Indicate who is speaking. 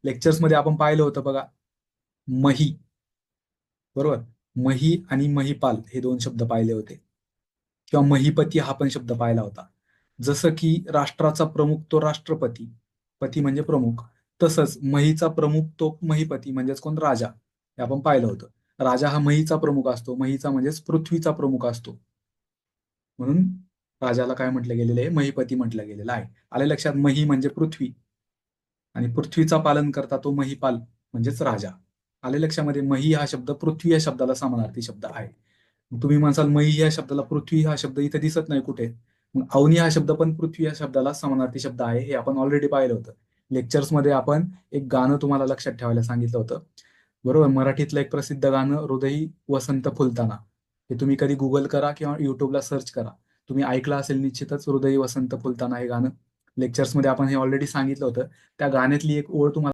Speaker 1: Lectures मध्ये आपण पाहिलं होतं बघा, मही, बरोबर. मही आणि महिपाल हे दोन शब्द पाहिले होते, किंवा महिपती हा पण शब्द पाहिला होता. जसं की राष्ट्राचा प्रमुख तो राष्ट्रपती, पती म्हणजे प्रमुख, तसंच महीचा प्रमुख तो महिपती म्हणजेच कोण, राजा, हे आपण पाहिलं होतं. राजा हा महीचा प्रमुख असतो, महीचा म्हणजेच पृथ्वीचा प्रमुख असतो, म्हणून राजाला काय म्हटलं गेलेलं आहे, महिपती म्हटलं गेलेलं आहे. आले लक्षात? मही म्हणजे पृथ्वी, आणि पृथ्वीचा पालन करता तो महिपाल म्हणजेच राजा. आले लक्षामध्ये? मही हा शब्द पृथ्वी या शब्दाला समानार्थी शब्द आहे. तुम्ही म्हणसाल मही या शब्दाला पृथ्वी हा शब्द इथे दिसत नाही कुठे, मग अवनी हा शब्द पण पृथ्वी या शब्दाला समानार्थी शब्द आहे, हे आपण ऑलरेडी पाहिलं होतं. लेक्चर्समध्ये आपण एक गाणं तुम्हाला लक्षात ठेवायला सांगितलं होतं, बरोबर. मराठीतलं एक प्रसिद्ध गाणं, हृदयी वसंत फुलताना, हे तुम्ही कधी गुगल करा किंवा युट्यूबला सर्च करा, तुम्ही ऐकलं असेल निश्चितच, हृदयी वसंत फुलताना हे गाणं. लेक्चर्समध्ये आपण हे ऑलरेडी सांगितलं होतं. त्या गाण्यातली एक ओळ तुम्हाला